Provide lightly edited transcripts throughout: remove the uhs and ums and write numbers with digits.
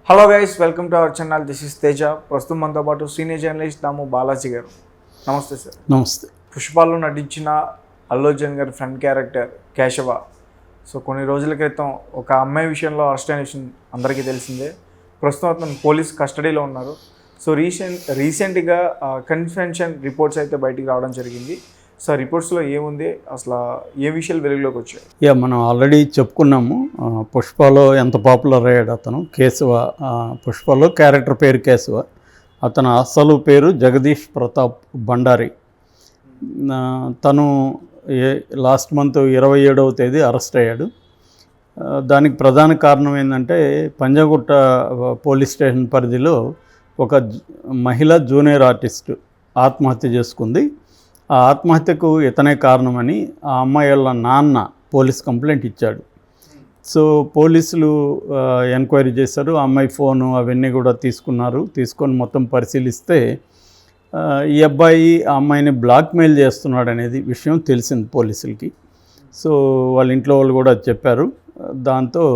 Hello guys, welcome to our channel. This is Teja. ప్రస్తుతం మనతో పాటు సీనియర్ జర్నలిస్ట్ దాము బాలాజీ గారు. నమస్తే సార్. నమస్తే. పుష్పాలో నటించిన అల్లు అర్జున్ గారి ఫ్రెండ్ క్యారెక్టర్ కేశవ. సో కొన్ని రోజుల క్రితం ఒక అమ్మాయి విషయంలో అరెస్ట్ అయిన విషయం అందరికీ తెలిసిందే. ప్రస్తుతం అతను పోలీస్ కస్టడీలో ఉన్నారు. సో రీసెంట్గా కన్ఫెషన్ రిపోర్ట్స్ అయితే బయటికి రావడం జరిగింది. సో రిపోర్ట్స్లో ఏముంది, అసలు ఏ విషయాలు వెలుగులోకి వచ్చాయి? మనం ఆల్రెడీ చెప్పుకున్నాము. పుష్పలో ఎంత పాపులర్ అయ్యాడు అతను. కేశవ, పుష్పలో క్యారెక్టర్ పేరు కేశవ. అతను అసలు పేరు జగదీష్ ప్రతాప్ భండారి. తను లాస్ట్ మంత్ 27వ తేదీ అరెస్ట్ అయ్యాడు. దానికి ప్రధాన కారణం ఏంటంటే, పంజాగుట్ట పోలీస్ స్టేషన్ పరిధిలో ఒక మహిళ జూనియర్ ఆర్టిస్ట్ ఆత్మహత్య చేసుకుంది. ఆ ఆత్మహత్యకు ఇతనే కారణమని ఆ అమ్మాయి వాళ్ళ నాన్న పోలీస్ కంప్లైంట్ ఇచ్చాడు. సో పోలీసులు ఎంక్వైరీ చేశారు. ఆ అమ్మాయి ఫోను అవన్నీ కూడా తీసుకొని మొత్తం పరిశీలిస్తే ఈ అబ్బాయి ఆ అమ్మాయిని బ్లాక్మెయిల్ చేస్తున్నాడు అనేది విషయం తెలిసింది పోలీసులకి. సో వాళ్ళ ఇంట్లో వాళ్ళు కూడా చెప్పారు. దాంతో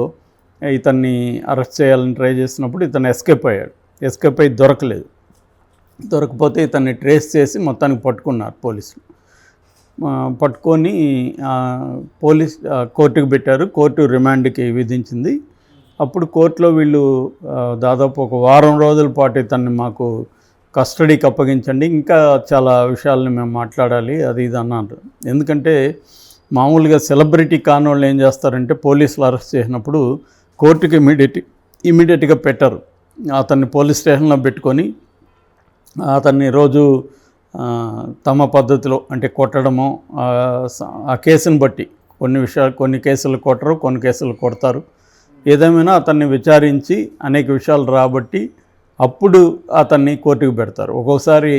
ఇతన్ని అరెస్ట్ చేయాలని ట్రై చేసినప్పుడు ఇతను ఎస్కేప్ అయ్యి దొరకపోతే ఇతన్ని ట్రేస్ చేసి మొత్తానికి పట్టుకున్నారు పోలీసులు. పట్టుకొని కోర్టుకు పెట్టారు. కోర్టు రిమాండ్కి విధించింది. అప్పుడు కోర్టులో వీళ్ళు దాదాపు ఒక వారం రోజుల పాటు ఇతన్ని మాకు కస్టడీకి అప్పగించండి, ఇంకా చాలా విషయాలని మేము మాట్లాడాలి అది ఇది అన్నారు. ఎందుకంటే మామూలుగా సెలబ్రిటీ కాని వాళ్ళు ఏం చేస్తారంటే, పోలీసులు అరెస్ట్ చేసినప్పుడు కోర్టుకి ఇమీడియట్గా పెట్టరు. అతన్ని పోలీస్ స్టేషన్లో పెట్టుకొని అతన్ని రోజు తమ పద్ధతిలో అంటే కొట్టడము, ఆ కేసుని బట్టి కొన్ని కేసులు కొట్టరు, కొన్ని కేసులు కొడతారు. ఏదేమైనా అతన్ని విచారించి అనేక విషయాలు రాబట్టి అప్పుడు అతన్ని కోర్టుకు పెడతారు. ఒక్కోసారి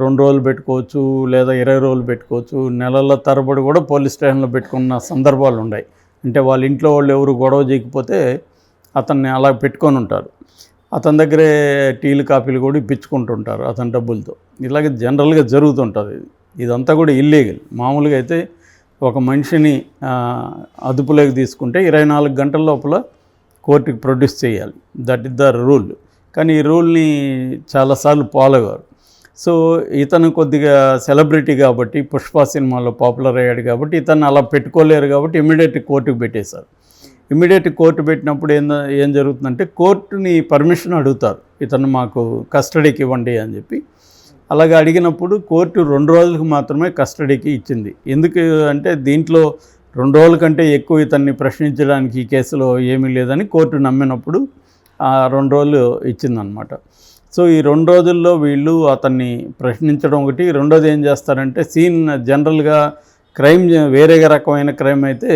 2 రోజులు పెట్టుకోవచ్చు, లేదా 20 రోజులు పెట్టుకోవచ్చు, నెలల తరబడి కూడా పోలీస్ స్టేషన్లో పెట్టుకున్న సందర్భాలు ఉన్నాయి. అంటే వాళ్ళ ఇంట్లో వాళ్ళు ఎవరు గొడవ చేయకపోతే అతన్ని అలా పెట్టుకొని ఉంటారు. అతని దగ్గరే టీలు కాఫీలు కూడా ఇప్పించుకుంటుంటారు అతని డబ్బులతో. ఇలాగే జనరల్గా జరుగుతుంటుంది. ఇదంతా కూడా ఇల్లీగల్. మామూలుగా అయితే ఒక మనిషిని అదుపులోకి తీసుకుంటే 24 గంటల లోపల కోర్టుకి ప్రొడ్యూస్ చేయాలి. That is the rule. కానీ ఈ రూల్ని చాలాసార్లు ఫాలో అయ్యారు. సో ఇతను కొద్దిగా సెలబ్రిటీ కాబట్టి, పుష్ప సినిమాలో పాపులర్ అయ్యాడు కాబట్టి ఇతను అలా పెట్టుకోలేరు కాబట్టి ఇమీడియట్ కోర్టుకు పెట్టేశారు. కోర్టు పెట్టినప్పుడు ఏం జరుగుతుందంటే, కోర్టుని పర్మిషన్ అడుగుతారు, ఇతను మాకు కస్టడీకి ఇవ్వండి అని చెప్పి. అలాగే అడిగినప్పుడు కోర్టు 2 రోజులకు మాత్రమే కస్టడీకి ఇచ్చింది. ఎందుకు అంటే, దీంట్లో 2 రోజుల కంటే ఎక్కువ ఇతన్ని ప్రశ్నించడానికి ఈ కేసులో ఏమీ లేదని కోర్టు నమ్మినప్పుడు 2 రోజులు ఇచ్చిందనమాట. సో ఈ 2 రోజుల్లో వీళ్ళు అతన్ని ప్రశ్నించడం ఒకటి. రెండోది ఏం చేస్తారంటే, సీన్ జనరల్గా క్రైమ్ వేరే రకమైన క్రైమ్ అయితే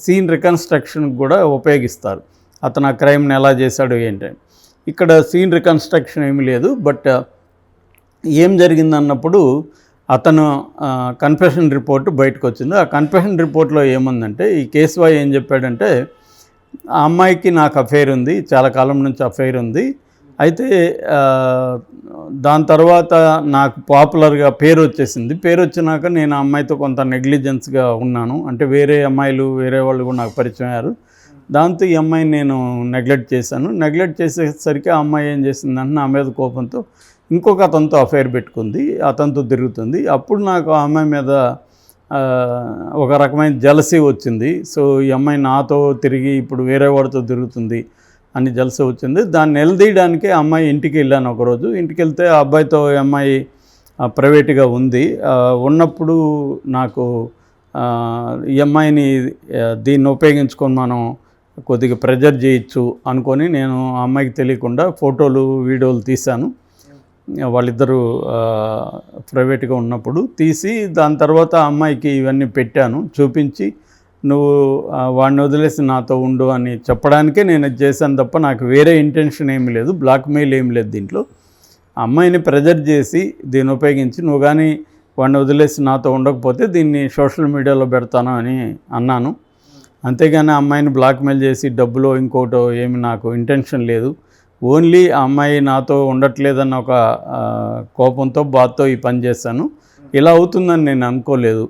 సీన్ రికన్స్ట్రక్షన్కి కూడా ఉపయోగిస్తారు. అతను ఆ క్రైమ్ని ఎలా చేశాడు ఏంటంటే, ఇక్కడ సీన్ రికన్స్ట్రక్షన్ ఏమీ లేదు. బట్ ఏం జరిగిందన్నప్పుడు అతను కన్ఫెషన్ రిపోర్ట్ బయటకు వచ్చింది. ఆ కన్ఫెషన్ రిపోర్ట్లో ఏముందంటే, ఈ కేశవ ఏం చెప్పాడంటే, ఆ అమ్మాయికి నాకు అఫైర్ ఉంది, చాలా కాలం నుంచి అఫైర్ ఉంది. అయితే దాని తర్వాత నాకు పాపులర్గా పేరు వచ్చేసింది. పేరు వచ్చినాక నేను ఆ అమ్మాయితో కొంత నెగ్లిజెన్స్గా ఉన్నాను. అంటే వేరే వాళ్ళు కూడా నాకు పరిచయం అయ్యారు. దాంతో ఈ అమ్మాయిని నేను నెగ్లెక్ట్ చేసేసరికి ఆ అమ్మాయి ఏం చేసిందంటే, నా మీద కోపంతో ఇంకొక అతనితో అఫైర్ పెట్టుకుంది, అతనితో తిరుగుతుంది. అప్పుడు నాకు ఆ అమ్మాయి మీద ఒక రకమైన జలసీ వచ్చింది. సో ఈ అమ్మాయి నాతో తిరిగి ఇప్పుడు వేరే వాడితో తిరుగుతుంది అని జలసీ వచ్చింది. దాన్ని నిలదీయడానికి ఆ అమ్మాయి ఇంటికి వెళ్ళాను ఒకరోజు. ఇంటికి వెళ్తే ఆ అబ్బాయితో ఈ అమ్మాయి ప్రైవేట్గా ఉన్నప్పుడు నాకు ఈ అమ్మాయిని దీన్ని ఉపయోగించుకొని మనం కొద్దిగా ప్రెజర్ చేయొచ్చు అనుకొని నేను ఆ అమ్మాయికి తెలియకుండా ఫోటోలు వీడియోలు తీశాను. వాళ్ళిద్దరూ ప్రైవేట్గా ఉన్నప్పుడు తీసి దాని తర్వాత ఆ అమ్మాయికి ఇవన్నీ పెట్టాను, చూపించి నువ్వు వాడిని వదిలేసి నాతో ఉండు అని చెప్పడానికే నేను చేశాను తప్ప నాకు వేరే ఇంటెన్షన్ ఏమీ లేదు, బ్లాక్మెయిల్ ఏమి లేదు. దీంట్లో అమ్మాయిని ప్రెజర్ చేసి దీన్ని ఉపయోగించి, నువ్వు కానీ వాడిని వదిలేసి నాతో ఉండకపోతే దీన్ని సోషల్ మీడియాలో పెడతాను అని అన్నాను. అంతేగాని అమ్మాయిని బ్లాక్మెయిల్ చేసి డబ్బులో ఇంకోటో ఏమి నాకు ఇంటెన్షన్ లేదు. ఓన్లీ ఆ అమ్మాయి నాతో ఉండట్లేదన్న ఒక కోపంతో బాధతో ఈ పని చేశాను. ఇలా అవుతుందని నేను అనుకోలేదు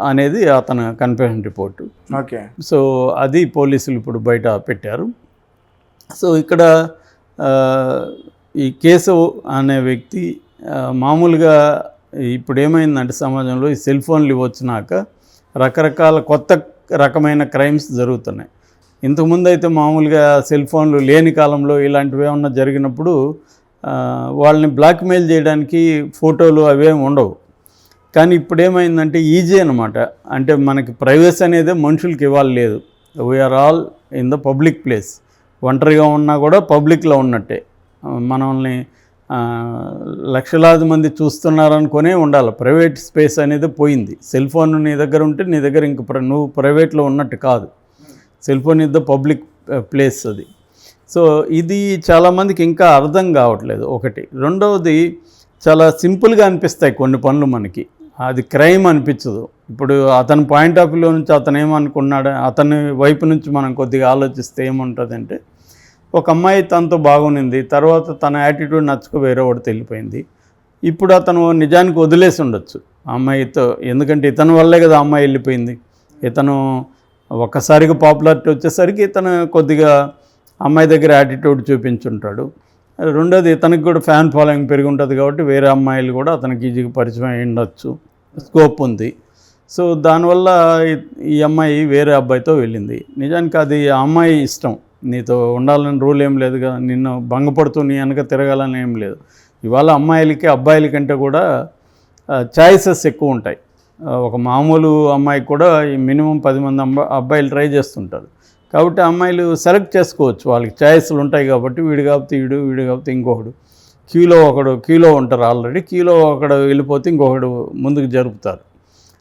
అనేది అతని కన్ఫెషన్ రిపోర్టు. ఓకే. సో అది పోలీసులు ఇప్పుడు బయట పెట్టారు. సో ఇక్కడ ఈ కేశవ్ అనే వ్యక్తి మామూలుగా ఇప్పుడు ఏమైందంటే సమాజంలో ఈ సెల్ ఫోన్లు వచ్చినాక రకరకాల కొత్త రకమైన క్రైమ్స్ జరుగుతున్నాయి. ఇంతకుముందు అయితే మామూలుగా సెల్ ఫోన్లు లేని కాలంలో ఇలాంటివి ఏమన్నా జరిగినప్పుడు వాళ్ళని బ్లాక్మెయిల్ చేయడానికి ఫోటోలు అవేమి ఉండవు. కానీ ఇప్పుడు ఏమైందంటే ఈజీ అనమాట. అంటే మనకి ప్రైవసీ అనేది మనుషులకి ఇవ్వాలి లేదు. We are all in the public place. ఒంటరిగా ఉన్నా కూడా పబ్లిక్లో ఉన్నట్టే. మనల్ని లక్షలాది మంది చూస్తున్నారనుకునే ఉండాలి. ప్రైవేట్ స్పేస్ అనేది పోయింది. సెల్ ఫోన్ నీ దగ్గర ఉంటే నీ దగ్గర ఇంక నువ్వు ప్రైవేట్లో ఉన్నట్టు కాదు. Cell phone is the public place అది. సో ఇది చాలామందికి ఇంకా అర్థం కావట్లేదు ఒకటి. రెండవది చాలా సింపుల్గా అనిపిస్తాయి కొన్ని పనులు మనకి, అది క్రైమ్ అనిపించదు. ఇప్పుడు అతని పాయింట్ ఆఫ్ వ్యూలో నుంచి అతను ఏమనుకున్నాడు, అతని వైపు నుంచి మనం కొద్దిగా ఆలోచిస్తే ఏముంటుందంటే, ఒక అమ్మాయి తనతో బాగునింది, తర్వాత తన యాటిట్యూడ్ నచ్చక వేరే వాడితో వెళ్ళిపోయింది. ఇప్పుడు అతను నిజానికి వదిలేసి ఉండొచ్చు ఆ అమ్మాయితో, ఎందుకంటే ఇతని వల్లే కదా అమ్మాయి వెళ్ళిపోయింది. ఇతను ఒక్కసారిగా పాపులారిటీ వచ్చేసరికి ఇతను కొద్దిగా అమ్మాయి దగ్గర యాటిట్యూడ్ చూపించుంటాడు. రెండోది ఇతనికి కూడా ఫ్యాన్ ఫాలోయింగ్ పెరిగి ఉంటుంది కాబట్టి వేరే అమ్మాయిలు కూడా అతనికి ఈజీగా పరిచయం అయి ఉండొచ్చు, స్కోప్ ఉంది. సో దానివల్ల ఈ అమ్మాయి వేరే అబ్బాయితో వెళ్ళింది. నిజానికి అది ఆ అమ్మాయి ఇష్టం, నీతో ఉండాలని రూల్ ఏం లేదు కదా, నిన్ను భంగపడుతూ నీ వెనక తిరగాలని ఏం లేదు. ఇవాళ అమ్మాయిలకి అబ్బాయిల కంటే కూడా చాయిసెస్ ఎక్కువ ఉంటాయి. ఒక మామూలు అమ్మాయికి కూడా మినిమం 10 మంది అబ్బాయిలు ట్రై చేస్తుంటారు. కాబట్టి అమ్మాయిలు సెలెక్ట్ చేసుకోవచ్చు, వాళ్ళకి చాయిస్లు ఉంటాయి కాబట్టి. వీడు కాకపోతే వీడు కాకపోతే ఇంకొకడు, క్యూలో ఉంటారు ఆల్రెడీ. క్యూలో ఒకడు వెళ్ళిపోతే ఇంకొకడు ముందుకు జరుపుతారు.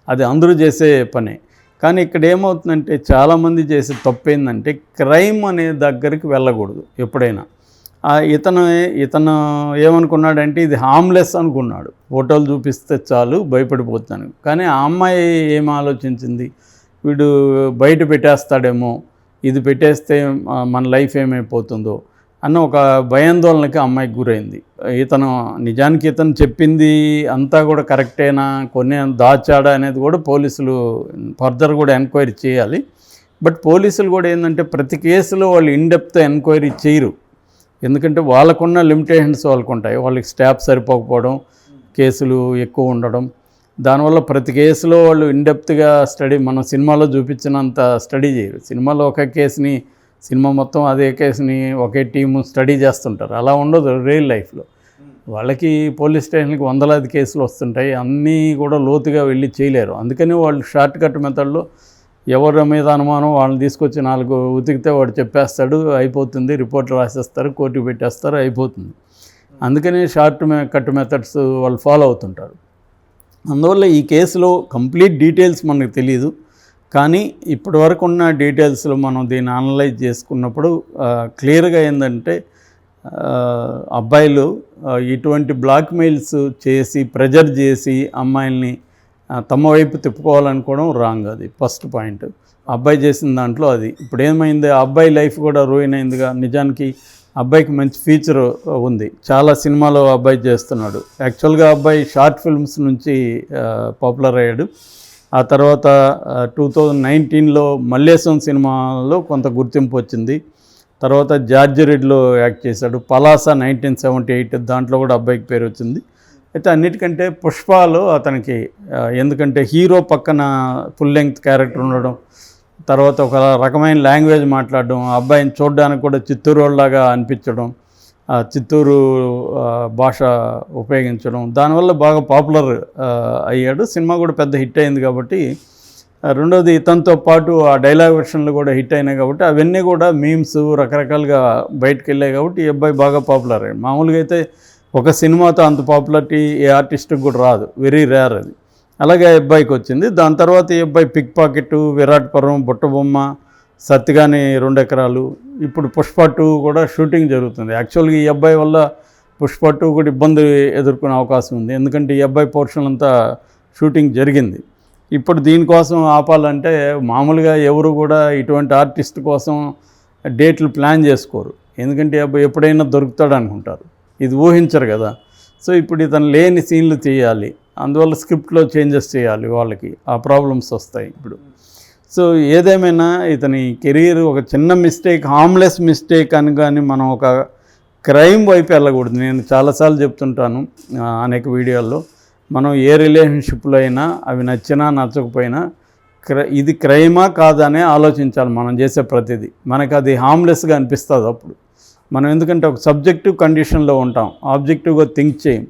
అది అందరూ చేసే పనే. కానీ ఇక్కడ ఏమవుతుందంటే చాలామంది చేసే తప్పు ఏంటంటే క్రైమ్ అనే దగ్గరికి వెళ్ళకూడదు ఎప్పుడైనా. ఇతను ఏమనుకున్నాడంటే ఇది హార్మ్లెస్ అనుకున్నాడు, ఫోటోలు చూపిస్తే చాలు భయపడిపోతాను. కానీ ఆ అమ్మాయి ఏం ఆలోచించింది, వీడు బయట పెట్టేస్తాడేమో, ఇది పెట్టేస్తే మన లైఫ్ ఏమైపోతుందో అన్న ఒక భయాందోళనకి అమ్మాయికి గురైంది. నిజానికి ఇతను చెప్పింది అంతా కూడా కరెక్టేనా, కొన్ని దాచాడా అనేది కూడా పోలీసులు ఫర్దర్ కూడా ఎంక్వైరీ చేయాలి. బట్ పోలీసులు కూడా ఏంటంటే ప్రతి కేసులో వాళ్ళు ఇన్డెప్త్ ఎంక్వైరీ చేయరు. ఎందుకంటే వాళ్ళకున్న లిమిటేషన్స్ వాళ్ళకు ఉంటాయి. వాళ్ళకి స్టాఫ్ సరిపోకపోవడం, కేసులు ఎక్కువ ఉండడం, దానివల్ల ప్రతి కేసులో వాళ్ళు ఇన్డెప్త్గా స్టడీ, మనం సినిమాలో చూపించినంత స్టడీ చేయరు. సినిమాలో ఒక కేసుని, సినిమా మొత్తం అదే కేసుని ఒకే టీము స్టడీ చేస్తుంటారు. అలా ఉండదు రియల్ లైఫ్లో. వాళ్ళకి పోలీస్ స్టేషన్కి వందలాది కేసులు వస్తుంటాయి, అన్నీ కూడా లోతుగా వెళ్ళి చేయలేరు. అందుకని వాళ్ళు షార్ట్ కట్ మెథడ్లో ఎవరి మీద అనుమానం వాళ్ళని తీసుకొచ్చి 4 ఉతికితే వాడు చెప్పేస్తాడు, అయిపోతుంది, రిపోర్ట్ రాసేస్తారు, కోర్టుకు పెట్టేస్తారు, అయిపోతుంది. అందుకని షార్ట్ కట్ మెథడ్స్ వాళ్ళు ఫాలో అవుతుంటారు. అందువల్ల ఈ కేసులో కంప్లీట్ డీటెయిల్స్ మనకు తెలియదు. కానీ ఇప్పటివరకు ఉన్న డీటెయిల్స్లో మనం దీన్ని అనలైజ్ చేసుకున్నప్పుడు క్లియర్గా ఏంటంటే అబ్బాయిలు ఇటువంటి బ్లాక్మెయిల్స్ చేసి ప్రెజర్ చేసి అమ్మాయిల్ని తమ వైపు తిప్పుకోవాలనుకోవడం రాంగ్. అది ఫస్ట్ పాయింట్. అబ్బాయి చేసిన దాంట్లో అది. ఇప్పుడు ఏమైంది, ఆ అబ్బాయి లైఫ్ కూడా రూయిన్ అయిందిగా. నిజానికి అబ్బాయికి మంచి ఫ్యూచర్ ఉంది, చాలా సినిమాలో అబ్బాయి చేస్తున్నాడు. యాక్చువల్గా అబ్బాయి షార్ట్ ఫిల్మ్స్ నుంచి పాపులర్ అయ్యాడు. ఆ తర్వాత 2019లో మల్లేశం సినిమాలో కొంత గుర్తింపు వచ్చింది. తర్వాత జార్జ్ రెడ్లో యాక్ట్ చేశాడు. పలాస 1978 దాంట్లో కూడా అబ్బాయికి పేరు వచ్చింది. అయితే అన్నిటికంటే పుష్పలో అతనికి, ఎందుకంటే హీరో పక్కన ఫుల్ లెంగ్త్ క్యారెక్టర్ ఉండడం, తర్వాత ఒక రకమైన లాంగ్వేజ్ మాట్లాడడం, ఆ అబ్బాయిని చూడడానికి కూడా చిత్తూరు వాళ్ళలాగా అనిపించడం, చిత్తూరు భాష ఉపయోగించడం, దానివల్ల బాగా పాపులర్ అయ్యాడు. సినిమా కూడా పెద్ద హిట్ అయింది కాబట్టి. రెండోది ఇతనితో పాటు ఆ డైలాగ్ వెర్షన్లు కూడా హిట్ అయినాయి కాబట్టి అవన్నీ కూడా మీమ్స్ రకరకాలుగా బయటకు వెళ్ళాయి కాబట్టి ఈ అబ్బాయి బాగా పాపులర్ అయ్యాడు. మామూలుగా అయితే ఒక సినిమాతో అంత పాపులారిటీ ఏ ఆర్టిస్ట్కి కూడా రాదు, వెరీ రేర్ అది. అలాగే ఆ అబ్బాయికి వచ్చింది. దాని తర్వాత ఈ అబ్బాయి పిక్ పాకెట్, విరాట్పురం, బుట్టబొమ్మ, సత్తిగాని 2 ఎకరాలు, ఇప్పుడు పుష్ప 2 కూడా షూటింగ్ జరుగుతుంది. యాక్చువల్గా ఈ అబ్బాయి వల్ల పుష్ప 2 కూడా ఇబ్బంది ఎదుర్కొనే అవకాశం ఉంది, ఎందుకంటే ఈ అబ్బాయి పోర్షన్ అంతా షూటింగ్ జరిగింది. ఇప్పుడు దీనికోసం ఆపాలంటే మామూలుగా ఎవరు కూడా ఇటువంటి ఆర్టిస్ట్ కోసం డేట్లు ప్లాన్ చేసుకోరు, ఎందుకంటే అబ్బాయి ఎప్పుడైనా దొరుకుతాడు అనుకుంటారు, ఇది ఊహించరు కదా. సో ఇప్పుడు ఇతను లేని సీన్లు చేయాలి, అందువల్ల స్క్రిప్ట్లో చేంజెస్ చేయాలి, వాళ్ళకి ఆ ప్రాబ్లమ్స్ వస్తాయి ఇప్పుడు. సో ఏదేమైనా ఇతని కెరీర్ ఒక చిన్న మిస్టేక్, హార్మ్లెస్ మిస్టేక్ అని కానీ మనం ఒక క్రైమ్ వైపు వెళ్ళకూడదు. నేను చాలాసార్లు చెప్తుంటాను అనేక వీడియోల్లో, మనం ఏ రిలేషన్షిప్లో అయినా అవి నచ్చినా నచ్చకపోయినా ఇది క్రైమా కాదా అనే ఆలోచించాలి. మనం చేసే ప్రతిదీ మనకు అది హార్మ్లెస్గా అనిపిస్తుంది అప్పుడు మనం, ఎందుకంటే ఒక సబ్జెక్టివ్ కండిషన్లో ఉంటాం, ఆబ్జెక్టివ్గా థింక్ చేయం.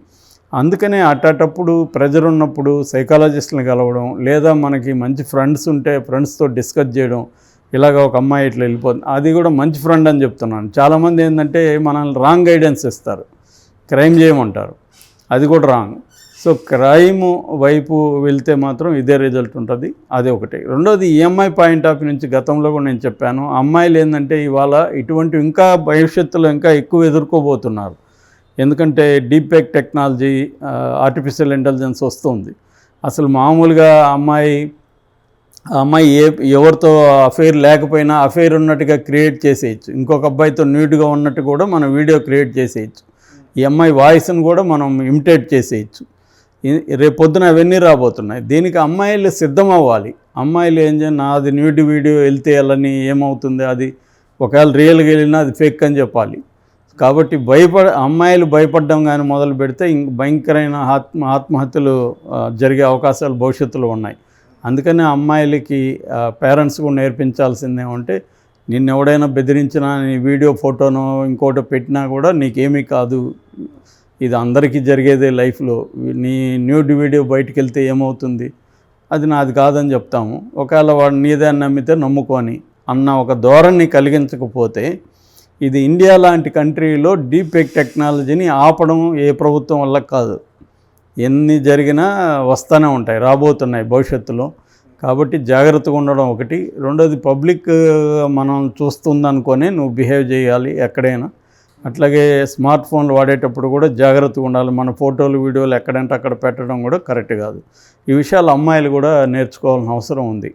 అందుకనే అట్టప్పుడు ప్రెజర్ ఉన్నప్పుడు సైకాలజిస్ట్ని కలవడం, లేదా మనకి మంచి ఫ్రెండ్స్ ఉంటే ఫ్రెండ్స్తో డిస్కస్ చేయడం, ఇలాగ ఒక అమ్మాయి ఇట్లా వెళ్ళిపోతుంది, అది కూడా మంచి ఫ్రెండ్ అని చెప్తున్నాను. చాలామంది ఏంటంటే మనల్ని రాంగ్ గైడెన్స్ ఇస్తారు, క్రైమ్ చేయమంటారు, అది కూడా రాంగ్. సో క్రైమ్ వైపు వెళ్తే మాత్రం ఇదే రిజల్ట్ ఉంటుంది, అదే ఒకటి. రెండోది ఈఎంఐ పాయింట్ ఆఫ్ నుంచి గతంలో కూడా నేను చెప్పాను, అమ్మాయిలు ఏంటంటే ఇవాళ ఇటువంటి ఇంకా భవిష్యత్తులో ఇంకా ఎక్కువ ఎదుర్కోబోతున్నారు. ఎందుకంటే డీప్ టెక్నాలజీ, ఆర్టిఫిషియల్ ఇంటెలిజెన్స్ వస్తుంది. అసలు మామూలుగా అమ్మాయి ఎవరితో అఫైర్ లేకపోయినా అఫైర్ ఉన్నట్టుగా క్రియేట్ చేసేయచ్చు, ఇంకొక అబ్బాయితో న్యూడ్గా ఉన్నట్టు కూడా మనం వీడియో క్రియేట్ చేసేయచ్చు, ఈ అమ్మాయి వాయిస్ని కూడా మనం ఇమిటేట్ చేసేయచ్చు. రేపొద్దున అవన్నీ రాబోతున్నాయి. దీనికి అమ్మాయిలు సిద్ధం అవ్వాలి. అమ్మాయిలు ఏం చేయాలి, నాది న్యూడ్ వీడియో వెళ్తే వెళ్ళని ఏమవుతుంది, అది ఒకవేళ రియల్గా వెళ్ళినా అది ఫేక్ అని చెప్పాలి. కాబట్టి అమ్మాయిలు భయపడడం కానీ మొదలు పెడితే భయంకరమైన ఆత్మహత్యలు జరిగే అవకాశాలు భవిష్యత్తులో ఉన్నాయి. అందుకని అమ్మాయిలకి పేరెంట్స్ కూడా నేర్పించాల్సిందేమంటే, నిన్ను ఎవడైనా బెదిరించినా, నీ వీడియో ఫోటోనో ఇంకోటో పెట్టినా కూడా నీకేమీ కాదు, ఇది అందరికీ జరిగేదే లైఫ్లో, నీ న్యూడ్ వీడియో బయటికి వెళ్తే ఏమవుతుంది, అది నాది కాదని చెప్తాము. ఒకవేళ వాడు నీదే నమ్మితే నమ్ముకొని అన్న ఒక ధోరణి కలిగించకపోతే, ఇది ఇండియా లాంటి కంట్రీలో డీప్ టెక్నాలజీని ఆపడం ఏ ప్రభుత్వం వల్ల కాదు. ఎన్ని జరిగినా వస్తూనే ఉంటాయి, రాబోతున్నాయి భవిష్యత్తులో. కాబట్టి జాగ్రత్తగా ఉండడం ఒకటి. రెండోది పబ్లిక్ మనం చూస్తుందనుకొని నువ్వు బిహేవ్ చేయాలి ఎక్కడైనా. అట్లాగే స్మార్ట్ ఫోన్లు వాడేటప్పుడు కూడా జాగ్రత్తగా ఉండాలి. మన ఫోటోలు వీడియోలు ఎక్కడంటే అక్కడ పెట్టడం కూడా కరెక్ట్ కాదు. ఈ విషయాలు అమ్మాయిలు కూడా నేర్చుకోవాల్సిన అవసరం ఉంది.